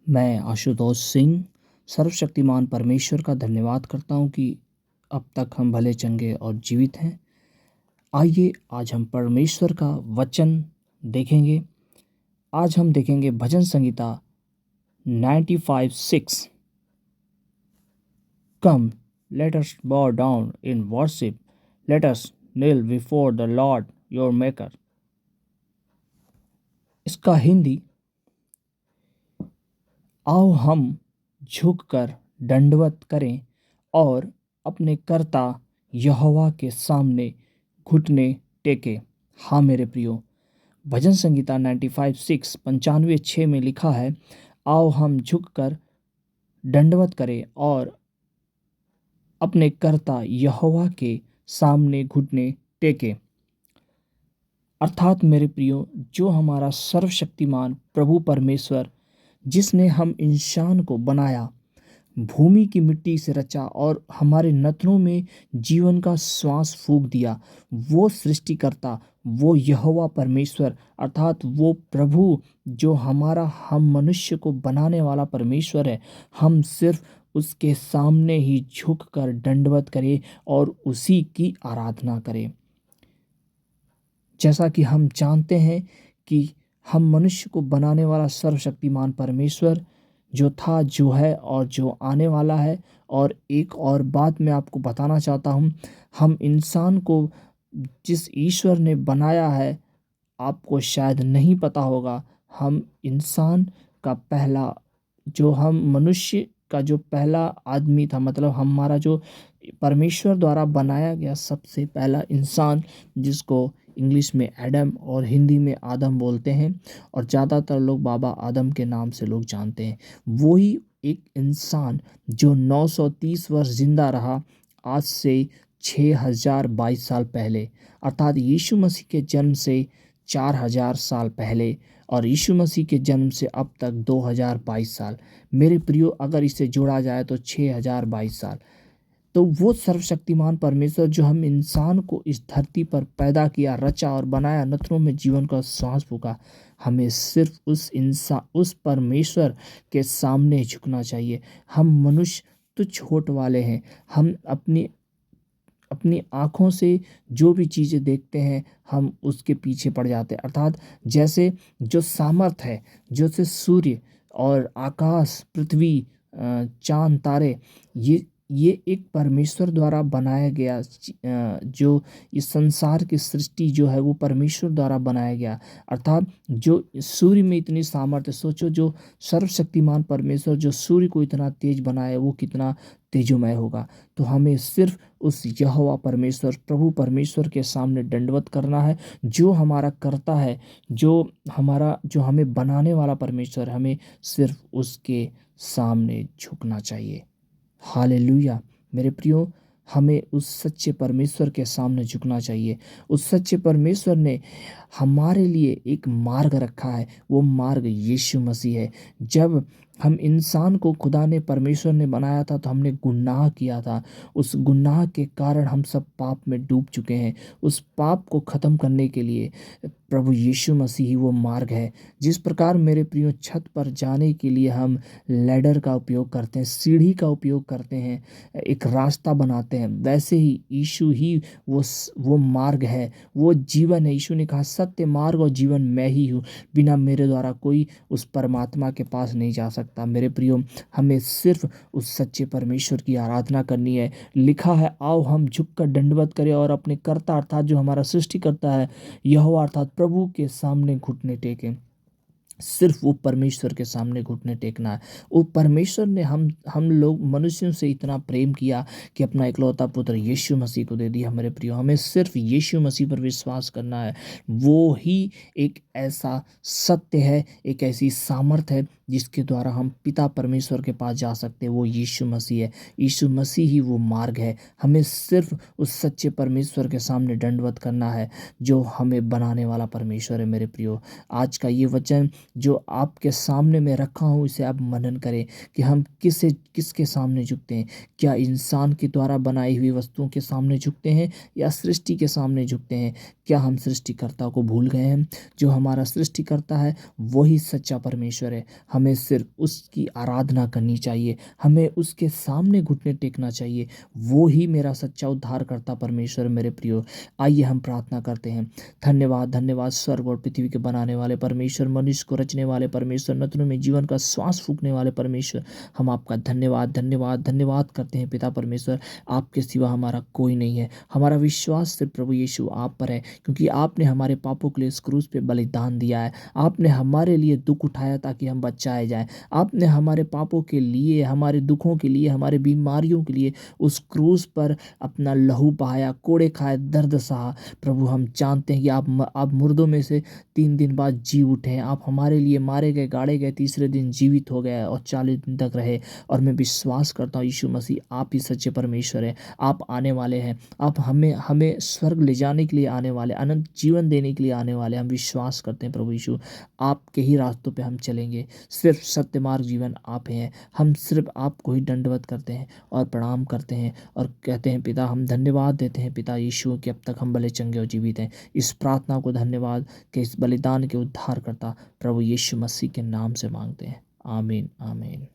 मैं आशुतोष सिंह सर्वशक्तिमान परमेश्वर का धन्यवाद करता हूँ कि अब तक हम भले चंगे और जीवित हैं। आइए आज हम परमेश्वर का वचन देखेंगे। आज हम देखेंगे भजन संहिता 95:6। Come, let us bow down in worship, let us kneel before the Lord your maker. इसका हिंदी, आओ हम झुककर दंडवत करें और अपने कर्ता यहोवा के सामने घुटने टेके। हाँ मेरे प्रियो, भजन संगीता 95:6 में लिखा है, आओ हम झुककर दंडवत करें और अपने कर्ता यहोवा के सामने घुटने टेके। अर्थात मेरे प्रियो, जो हमारा सर्वशक्तिमान प्रभु परमेश्वर, जिसने हम इंसान को बनाया, भूमि की मिट्टी से रचा और हमारे नथनों में जीवन का श्वास फूंक दिया, वो सृष्टिकर्ता, वो यहोवा परमेश्वर अर्थात वो प्रभु जो हम मनुष्य को बनाने वाला परमेश्वर है, हम सिर्फ उसके सामने ही झुककर दंडवत करें और उसी की आराधना करें। जैसा कि हम जानते हैं कि हम मनुष्य को बनाने वाला सर्वशक्तिमान परमेश्वर जो था, जो है और जो आने वाला है। और एक और बात मैं आपको बताना चाहता हूँ, हम इंसान को जिस ईश्वर ने बनाया है, आपको शायद नहीं पता होगा, हम इंसान का पहला, जो हम मनुष्य का जो पहला आदमी था, मतलब हमारा जो परमेश्वर द्वारा बनाया गया सबसे पहला इंसान, जिसको इंग्लिश में एडम और हिंदी में आदम बोलते हैं और ज़्यादातर लोग बाबा आदम के नाम से लोग जानते हैं, वही एक इंसान जो 930 वर्ष जिंदा रहा आज से 6022 साल पहले, अर्थात यीशु मसीह के जन्म से 4000 साल पहले और यीशु मसीह के जन्म से अब तक 2022 साल। मेरे प्रियो, अगर इसे जोड़ा जाए तो 6022 साल। तो वो सर्वशक्तिमान परमेश्वर जो हम इंसान को इस धरती पर पैदा किया, रचा और बनाया, नथनों में जीवन का श्वास फूंका, हमें सिर्फ उस परमेश्वर के सामने झुकना चाहिए। हम मनुष्य तुच्छ होठ वाले हैं। हम अपनी अपनी आँखों से जो भी चीज़ें देखते हैं, हम उसके पीछे पड़ जाते हैं। अर्थात जैसे जो सामर्थ है, जैसे सूर्य और आकाश, पृथ्वी, चाँद, तारे, ये एक परमेश्वर द्वारा बनाया गया, जो इस संसार की सृष्टि जो है वो परमेश्वर द्वारा बनाया गया। अर्थात जो सूर्य में इतनी सामर्थ्य, सोचो जो सर्वशक्तिमान परमेश्वर जो सूर्य को इतना तेज बनाया, वो कितना तेजोमय होगा। तो हमें सिर्फ उस यहोवा परमेश्वर, प्रभु परमेश्वर के सामने दंडवत करना है, जो हमारा कर्ता है, जो हमें बनाने वाला परमेश्वर, हमें सिर्फ उसके सामने झुकना चाहिए। हालेलुया मेरे प्रियो, हमें उस सच्चे परमेश्वर के सामने झुकना चाहिए। उस सच्चे परमेश्वर ने हमारे लिए एक मार्ग रखा है, वो मार्ग यीशु मसीह है। जब हम इंसान को खुदा ने, परमेश्वर ने बनाया था, तो हमने गुनाह किया था। उस गुनाह के कारण हम सब पाप में डूब चुके हैं। उस पाप को ख़त्म करने के लिए प्रभु यीशु मसीह ही वो मार्ग है। जिस प्रकार मेरे प्रियो, छत पर जाने के लिए हम लैडर का उपयोग करते हैं, सीढ़ी का उपयोग करते हैं, एक रास्ता बनाते हैं, वैसे ही यीशु ही वो मार्ग है, वो जीवन है। यीशु ने कहा, सत्य, मार्ग और जीवन मैं ही हूँ, बिना मेरे द्वारा कोई उस परमात्मा के पास नहीं जा सकता। मेरे प्रियो, हमें सिर्फ उस सच्चे परमेश्वर की आराधना करनी है। लिखा है, आओ हम झुककर दंडवत करें और अपने कर्ता अर्थात जो हमारा सृष्टिकर्ता है, यहोवा अर्थात प्रभु के सामने घुटने टेकें। सिर्फ वो परमेश्वर के सामने घुटने टेकना है। वो परमेश्वर ने हम लोग मनुष्यों से इतना प्रेम किया कि अपना इकलौता पुत्र यीशु मसीह को दे दिया। मेरे प्रियो, हमें सिर्फ यीशु मसीह पर विश्वास करना है। वो ही एक ऐसा सत्य है, एक ऐसी सामर्थ है जिसके द्वारा हम पिता परमेश्वर के पास जा सकते हैं। वो यीशु मसीह है। यीशु मसीह ही वो मार्ग है। हमें सिर्फ उस सच्चे परमेश्वर के सामने दंडवत करना है, जो हमें बनाने वाला परमेश्वर है। मेरे प्रियो, आज का ये वचन जो आपके सामने मैं रखा हूँ इसे आप मनन करें कि हम किसके सामने झुकते हैं। क्या इंसान के द्वारा बनाई हुई वस्तुओं के सामने झुकते हैं या सृष्टि के सामने झुकते हैं। क्या हम सृष्टिकर्ता को भूल गए हैं। जो हमारा सृष्टिकर्ता है वही सच्चा परमेश्वर है। हमें सिर्फ उसकी आराधना करनी चाहिए, हमें उसके सामने घुटने टेकना चाहिए। वो ही मेरा सच्चा उद्धारकर्ता परमेश्वर मेरे प्रियो। आइए हम प्रार्थना करते हैं। धन्यवाद धन्यवाद स्वर्ग और पृथ्वी के बनाने वाले परमेश्वर, मनुष्य को रचने वाले परमेश्वर, नथनों में जीवन का श्वास फूंकने वाले परमेश्वर, हम आपका धन्यवाद धन्यवाद धन्यवाद करते हैं पिता परमेश्वर। आपके सिवा हमारा कोई नहीं है। हमारा विश्वास सिर्फ प्रभु यीशु आप पर है, क्योंकि आपने हमारे पापों के लिए इस क्रूस पे बलिदान दिया है। आपने हमारे लिए दुख उठाया ताकि हम बचाए जाएं। आपने हमारे पापों के लिए, हमारे दुखों के लिए, हमारे बीमारियों के लिए उस क्रूस पर अपना लहू बहाया, कोड़े खाए, दर्द सहा। प्रभु हम जानते हैं कि आप मुर्दों में से 3 दिन बाद जी उठे हैं। आप हमारे लिए मारे गए, गाड़े गए, तीसरे दिन जीवित हो गए और 40 दिन तक रहे। और मैं विश्वास करता हूँ यीशु मसीह आप ही सच्चे परमेश्वर हैं। आप आने वाले हैं। आप हमें हमें स्वर्ग ले जाने के लिए आने वाले, अनंत जीवन देने के लिए आने वाले। हम विश्वास करते हैं प्रभु यीशु आपके ही रास्तों पे हम चलेंगे। सिर्फ सत्य मार्ग जीवन आप हैं। हम सिर्फ आपको ही दंडवत करते हैं और प्रणाम करते हैं और कहते हैं पिता, हम धन्यवाद देते हैं पिता यीशु कि अब तक हम भले चंगे और जीवित हैं। इस प्रार्थना को धन्यवाद कि इस बलिदान के उद्धारकर्ता प्रभु यीशु मसीह के नाम से मांगते हैं। आमीन आमीन।